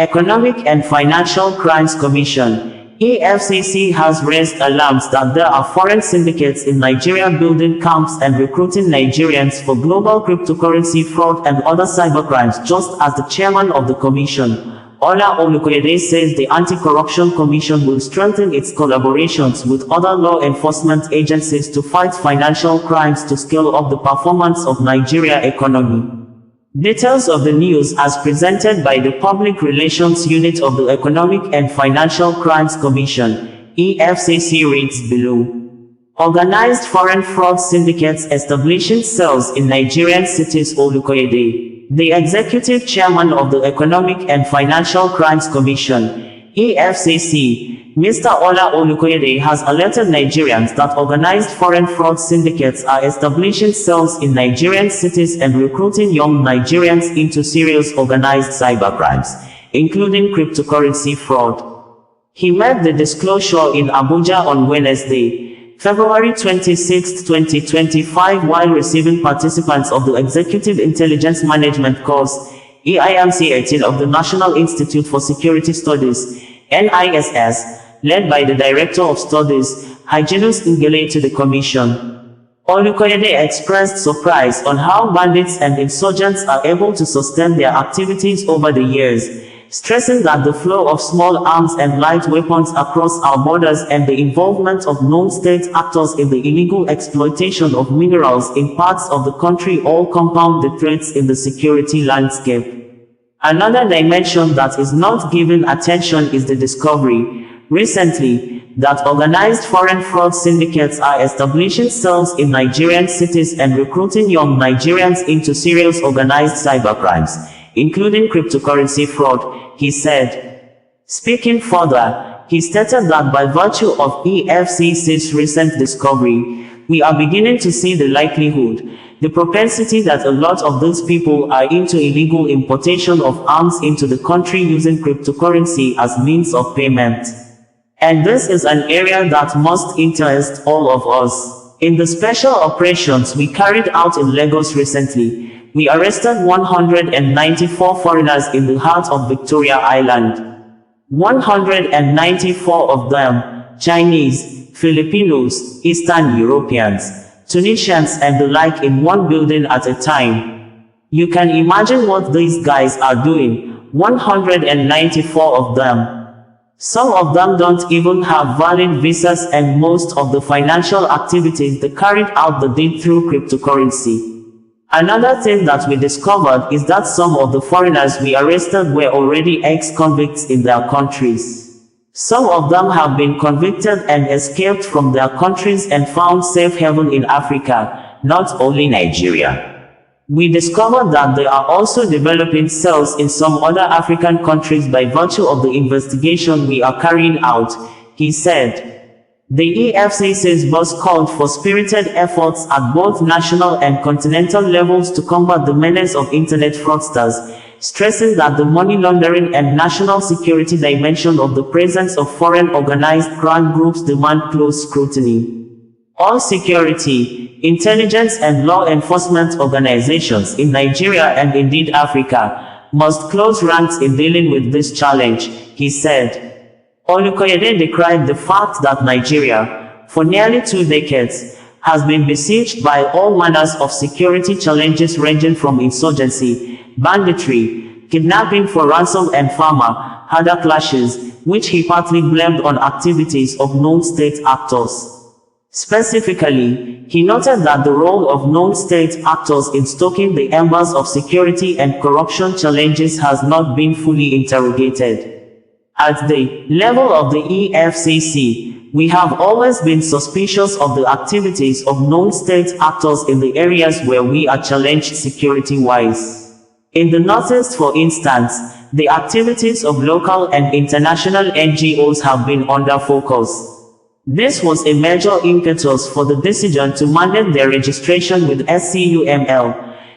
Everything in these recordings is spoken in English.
Economic and Financial Crimes Commission (EFCC) has raised alarms that there are foreign syndicates in Nigeria building camps and recruiting Nigerians for global cryptocurrency fraud and other cybercrimes. Just as the chairman of the commission, Ola Olukoyede, says the Anti-Corruption Commission will strengthen its collaborations with other law enforcement agencies to fight financial crimes to scale up the performance of Nigeria economy. Details of the news as presented by the Public Relations Unit of the Economic and Financial Crimes Commission (EFCC) reads below. Organized foreign fraud syndicates establishing cells in Nigerian cities. Olukoyede, the executive chairman of the Economic and Financial Crimes Commission (EFCC), Mr. Ola Olukoyede, has alerted Nigerians that organized foreign fraud syndicates are establishing cells in Nigerian cities and recruiting young Nigerians into serious organized cybercrimes, including cryptocurrency fraud. He made the disclosure in Abuja on Wednesday, February 26, 2025, while receiving participants of the Executive Intelligence Management course (EIMC 18) of the National Institute for Security Studies (NISS), led by the Director of Studies, Hyginus Ngele, to the Commission. Olukoyede expressed surprise on how bandits and insurgents are able to sustain their activities over the years, stressing that the flow of small arms and light weapons across our borders and the involvement of known state actors in the illegal exploitation of minerals in parts of the country all compound the threats in the security landscape. Another dimension that is not given attention is the discovery, recently, that organized foreign fraud syndicates are establishing cells in Nigerian cities and recruiting young Nigerians into serious organized cybercrimes, including cryptocurrency fraud, he said. Speaking further, he stated that by virtue of EFCC's recent discovery, we are beginning to see the likelihood, the propensity that a lot of those people are into illegal importation of arms into the country using cryptocurrency as means of payment. And this is an area that must interest all of us. In the special operations we carried out in Lagos recently, we arrested 194 foreigners in the heart of Victoria Island. 194 of them, Chinese, Filipinos, Eastern Europeans, Tunisians and the like, in one building at a time. You can imagine what these guys are doing, 194 of them. Some of them don't even have valid visas, and most of the financial activities they carried out they did through cryptocurrency. Another thing that we discovered is that some of the foreigners we arrested were already ex-convicts in their countries. Some of them have been convicted and escaped from their countries and found safe haven in Africa, not only Nigeria. We discovered that they are also developing cells in some other African countries by virtue of the investigation we are carrying out, he said. The EFCC's boss called for spirited efforts at both national and continental levels to combat the menace of internet fraudsters, stressing that the money laundering and national security dimension of the presence of foreign organized crime groups demand close scrutiny. All security, intelligence and law enforcement organizations in Nigeria and indeed Africa must close ranks in dealing with this challenge, he said. Olukoyede decried the fact that Nigeria, for nearly 2 decades, has been besieged by all manners of security challenges ranging from insurgency, banditry, kidnapping for ransom and farmer-herder clashes, which he partly blamed on activities of known state actors. Specifically, he noted that the role of known state actors in stoking the embers of security and corruption challenges has not been fully interrogated. At the level of the EFCC, we have always been suspicious of the activities of known state actors in the areas where we are challenged security-wise. In the Northeast, for instance, the activities of local and international NGOs have been under focus. This was a major impetus for the decision to mandate their registration with SCUML,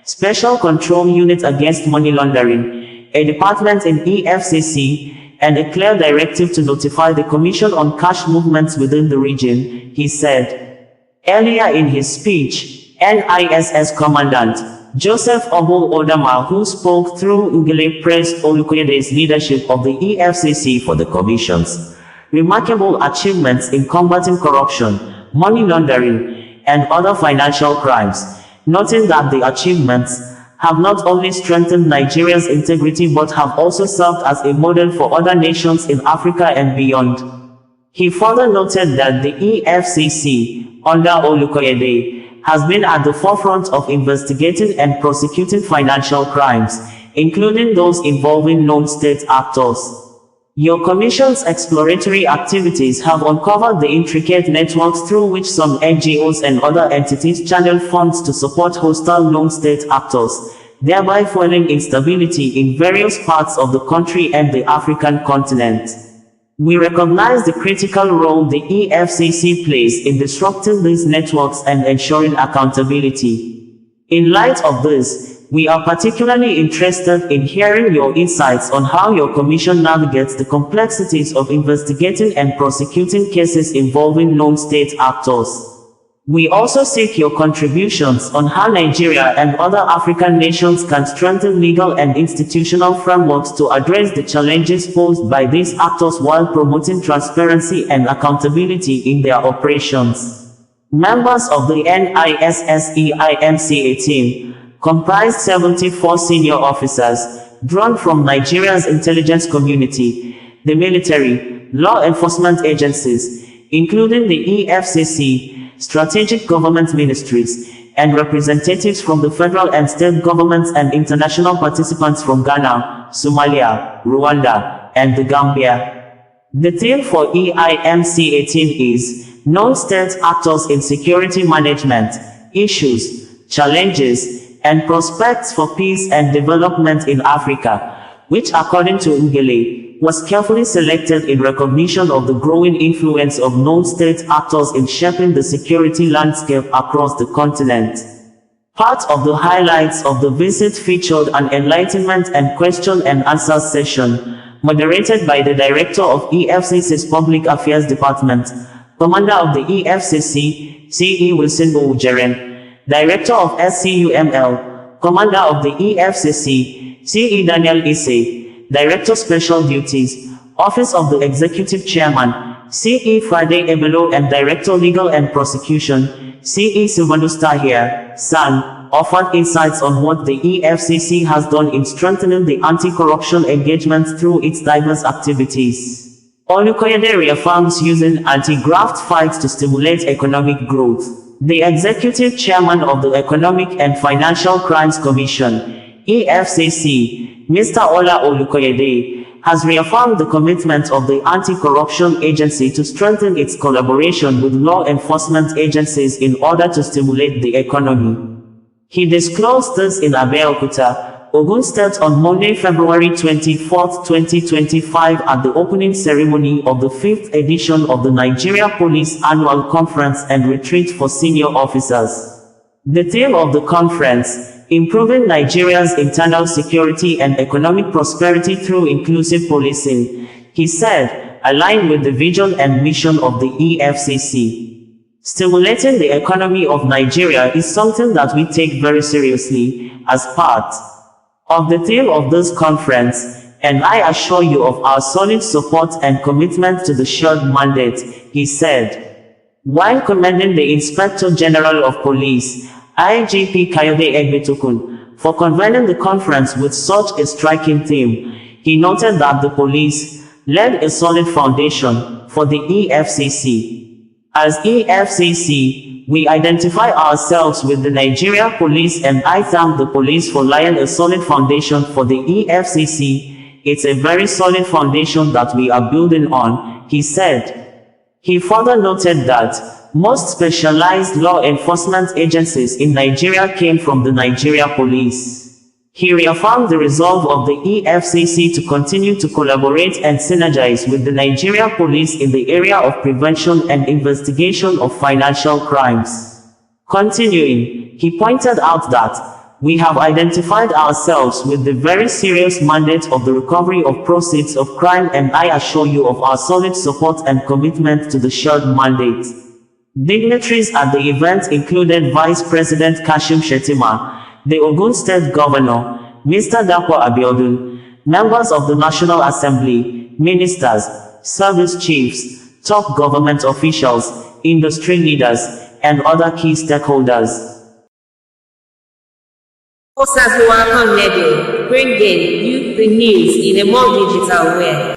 Special Control Unit Against Money Laundering, a department in EFCC, and a clear directive to notify the Commission on cash movements within the region, he said. Earlier in his speech, NISS Commandant Joseph Obul Odama, who spoke through Ugele, praised Olukoyede's leadership of the EFCC for the Commission's remarkable achievements in combating corruption, money laundering, and other financial crimes, noting that the achievements have not only strengthened Nigeria's integrity but have also served as a model for other nations in Africa and beyond. He further noted that the EFCC, under Olukoyede, has been at the forefront of investigating and prosecuting financial crimes, including those involving known state actors. Your Commission's exploratory activities have uncovered the intricate networks through which some NGOs and other entities channel funds to support hostile known state actors, thereby fueling instability in various parts of the country and the African continent. We recognize the critical role the EFCC plays in disrupting these networks and ensuring accountability. In light of this, we are particularly interested in hearing your insights on how your Commission navigates the complexities of investigating and prosecuting cases involving known state actors. We also seek your contributions on how Nigeria and other African nations can strengthen legal and institutional frameworks to address the challenges posed by these actors while promoting transparency and accountability in their operations. Members of the NISSEIMCA team comprised 74 senior officers, drawn from Nigeria's intelligence community, the military, law enforcement agencies, including the EFCC, strategic government ministries, and representatives from the federal and state governments and international participants from Ghana, Somalia, Rwanda, and the Gambia. The theme for EIMCA team is Known State Actors in Security Management, Issues, Challenges, and Prospects for Peace and Development in Africa, which, according to Ugele, was carefully selected in recognition of the growing influence of known state actors in shaping the security landscape across the continent. Part of the highlights of the visit featured an enlightenment and question and answer session, moderated by the Director of EFCC's Public Affairs Department, Commander of the EFCC, CE Wilson Ujeren, Director of SCUML, Commander of the EFCC, CE Daniel Isse, Director Special Duties, Office of the Executive Chairman, CE Friday Ebelo, and Director Legal and Prosecution, CE Silvanus Tahir, SAN, offered insights on what the EFCC has done in strengthening the anti-corruption engagement through its diverse activities. Olukoyede reaffirms using anti-graft fights to stimulate economic growth. The Executive Chairman of the Economic and Financial Crimes Commission, EFCC, Mr. Ola Olukoyede, has reaffirmed the commitment of the Anti-Corruption Agency to strengthen its collaboration with law enforcement agencies in order to stimulate the economy. He disclosed this in Abeokuta, Ogun State on Monday, February 24, 2025 at the opening ceremony of the 5th edition of the Nigeria Police Annual Conference and Retreat for Senior Officers. The theme of the conference, Improving Nigeria's Internal Security and Economic Prosperity Through Inclusive Policing, he said, aligned with the vision and mission of the EFCC. Stimulating the economy of Nigeria is something that we take very seriously, as part of the theme of this conference, and I assure you of our solid support and commitment to the shared mandate, he said. While commending the Inspector General of Police, IGP Kayode Egbetukun, for convening the conference with such a striking theme, he noted that the police laid a solid foundation for the EFCC. As EFCC, we identify ourselves with the Nigeria Police, and I thank the police for laying a solid foundation for the EFCC. It's a very solid foundation that we are building on, he said. He further noted that most specialized law enforcement agencies in Nigeria came from the Nigeria Police. He reaffirmed the resolve of the EFCC to continue to collaborate and synergize with the Nigeria Police in the area of prevention and investigation of financial crimes. Continuing, he pointed out that we have identified ourselves with the very serious mandate of the recovery of proceeds of crime, and I assure you of our solid support and commitment to the shared mandate. Dignitaries at the event included Vice President Kashim Shettima, the Ogun State Governor, Mr. Dapo Abiodun, members of the National Assembly, ministers, service chiefs, top government officials, industry leaders, and other key stakeholders. Osazuwa Connect, bringing you the news in a more digital way.